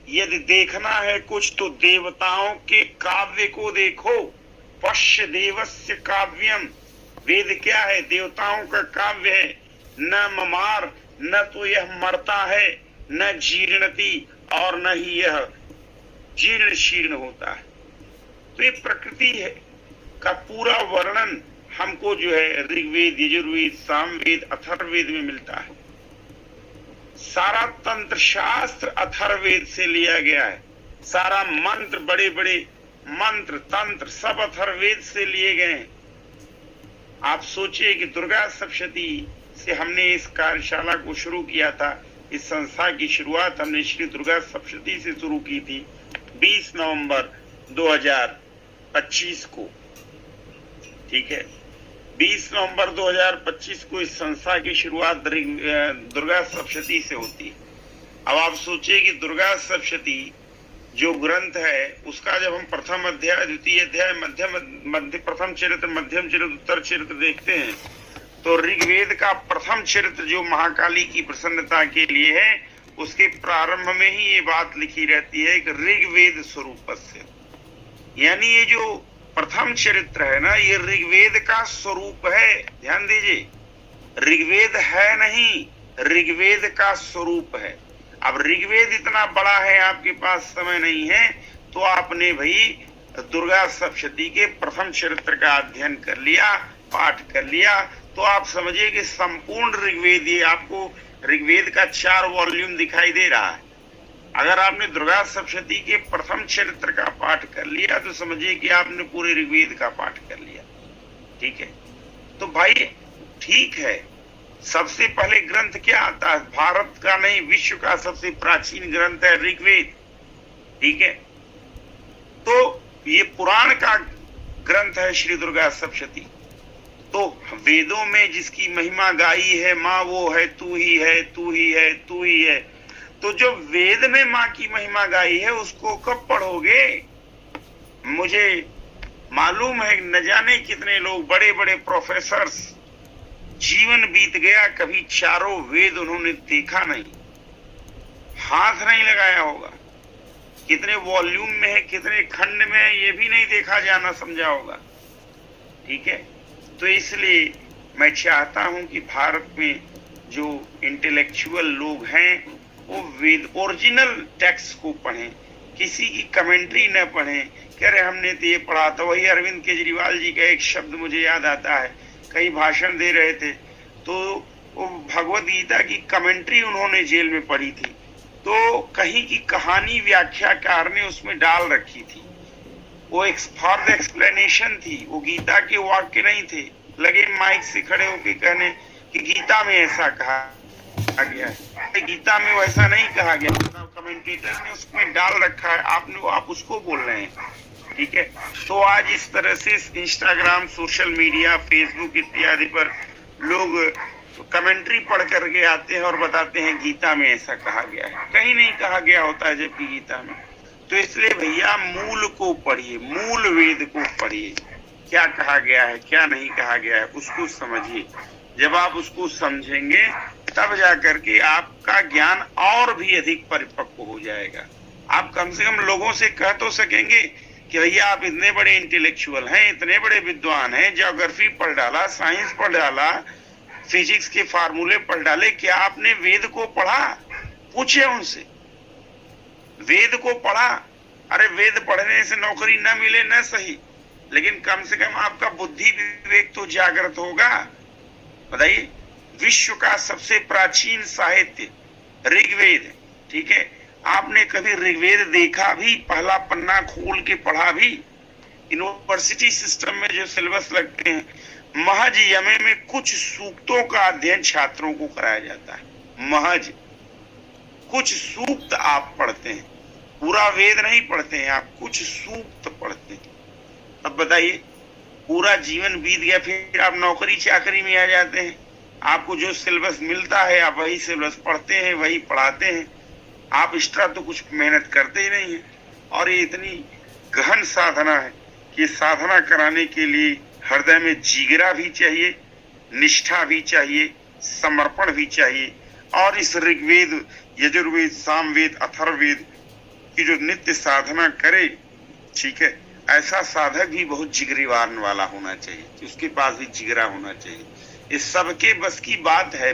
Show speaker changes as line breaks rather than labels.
यदि देखना है कुछ तो देवताओं के काव्य को देखो। पश्य देवस्य काव्यम। वेद क्या है? देवताओं का काव्य है। न ममार, न तो यह मरता है, न जीर्णति, और न ही यह जीर्ण शीर्ण होता है। तो ये प्रकृति है का पूरा वर्णन हमको जो है ऋग्वेद, यजुर्वेद, सामवेद, अथर्ववेद में मिलता है। सारा तंत्र शास्त्र अथर्ववेद से लिया गया है। सारा मंत्र, बड़े बड़े मंत्र तंत्र सब अथर्ववेद से लिए गए हैं। आप सोचिए कि दुर्गा सप्तशती से हमने इस कार्यशाला को शुरू किया था। इस संस्था की शुरुआत हमने श्री दुर्गा सप्तशती से शुरू की थी 20 नवंबर 2025 को। ठीक है, 20 नवंबर 2025 को इस संस्था की शुरुआत दुर्गा सप्तशती से होती है। अब आप सोचिए कि दुर्गा सप्तशती जो ग्रंथ है उसका जब हम प्रथम अध्याय, द्वितीय अध्याय, प्रथम चरित्र, मध्यम चरित्र, उत्तर चरित्र देखते हैं तो ऋग्वेद का प्रथम चरित्र जो महाकाली की प्रसन्नता के लिए है, उसके प्रारंभ में ही ये बात लिखी रहती है कि ऋग्वेद स्वरूपस्य, यानी ये जो प्रथम चरित्र है ना, ये ऋग्वेद का स्वरूप है। ध्यान दीजिए, ऋग्वेद है नहीं, ऋग्वेद का स्वरूप है। अब ऋग्वेद इतना बड़ा है, आपके पास समय नहीं है तो आपने भाई दुर्गा सप्तशती के प्रथम चरित्र का अध्ययन कर लिया, पाठ कर लिया, तो आप समझिए कि संपूर्ण ऋग्वेद, ये आपको ऋग्वेद का 4 वॉल्यूम दिखाई दे रहा है। अगर आपने दुर्गा सप्तशती के प्रथम चरित्र का पाठ कर लिया तो समझिए कि आपने पूरे ऋग्वेद का पाठ कर लिया। ठीक है, तो भाई ठीक है, सबसे पहले ग्रंथ क्या आता है? भारत का नहीं, विश्व का सबसे प्राचीन ग्रंथ है ऋग्वेद। ठीक है, तो ये पुराण का ग्रंथ है श्री दुर्गा सप्तशती। तो वेदों में जिसकी महिमा गाई है माँ, वो है तू ही है, तू ही है, तू ही है। तो जो वेद में माँ की महिमा गाई है उसको कब पढ़ोगे? मुझे मालूम है न जाने कितने लोग, बड़े बड़े प्रोफेसर्स, जीवन बीत गया कभी चारों वेद उन्होंने देखा नहीं, हाथ नहीं लगाया होगा। कितने वॉल्यूम में है, कितने खंड में है, ये भी नहीं देखा जाना समझा होगा। ठीक है, तो इसलिए मैं चाहता हूं कि भारत में जो इंटेलेक्चुअल लोग हैं वो वेद ओरिजिनल टेक्स्ट को पढ़ें, किसी की कमेंट्री न पढ़ें। कह रहे हमने तो ये पढ़ा था। वही अरविंद केजरीवाल जी का एक शब्द मुझे याद आता है, कई भाषण दे रहे थे तो वो भगवत गीता की कमेंट्री उन्होंने जेल में पढ़ी थी, तो कहीं की कहानी व्याख्याकार ने उसमें डाल रखी थी। वो फॉर द एक्सप्लेनेशन थी, वो गीता के वाक्य नहीं थे। लगे माइक से खड़े होके कहने कि गीता में ऐसा कहा गया है, गीता में वैसा नहीं कहा गया, कमेंटेटर ने उसमें डाल रखा है, आप उसको बोल रहे हैं। ठीक है, तो आज इस तरह से इंस्टाग्राम, सोशल मीडिया, फेसबुक इत्यादि पर लोग कमेंट्री पढ़ करके आते हैं और बताते हैं गीता में ऐसा कहा गया है। कहीं नहीं कहा गया होता है जबकि गीता में। तो इसलिए भैया मूल को पढ़िए, मूल वेद को पढ़िए, क्या कहा गया है, क्या नहीं कहा गया है, उसको समझिए। जब आप उसको समझेंगे तब जाकर के आपका ज्ञान और भी अधिक परिपक्व हो जाएगा। आप कम से कम लोगों से कह तो सकेंगे कि भैया आप इतने बड़े इंटेलेक्चुअल हैं, इतने बड़े विद्वान हैं, ज्योग्राफी पढ़ डाला, साइंस पढ़ डाला, फिजिक्स के फार्मूले पढ़ डाले, क्या आपने वेद को पढ़ा? पूछे उनसे, वेद को पढ़ा? अरे वेद पढ़ने से नौकरी न मिले न सही, लेकिन कम से कम आपका बुद्धि विवेक तो जागृत होगा। बताइए, विश्व का सबसे प्राचीन साहित्य ऋग्वेद। ठीक है, आपने कभी ऋग्वेद देखा भी? पहला पन्ना खोल के पढ़ा भी? यूनिवर्सिटी सिस्टम में जो सिलेबस लगते हैं, महज यमे में कुछ सूक्तों का अध्ययन छात्रों को कराया जाता है। महज कुछ सूक्त आप पढ़ते हैं, पूरा वेद नहीं पढ़ते हैं, आप कुछ सूक्त पढ़ते हैं। अब बताइए, पूरा जीवन बीत गया, फिर आप नौकरी चाकरी में आ जाते हैं, आपको जो सिलेबस मिलता है आप वही सिलेबस पढ़ते हैं, वही पढ़ाते हैं, आप एक्स्ट्रा तो कुछ मेहनत करते ही नहीं है। और ये इतनी गहन साधना है कि साधना कराने के लिए हृदय में जिगरा भी चाहिए, निष्ठा भी चाहिए, समर्पण भी चाहिए। और इस ऋग्वेद, यजुर्वेद, सामवेद, अथर्ववेद कि जो नित्य साधना करे, ठीक है, ऐसा साधक भी बहुत जिगरीवान वाला होना चाहिए, उसके पास भी जिगरा होना चाहिए। ये सबके बस की बात है।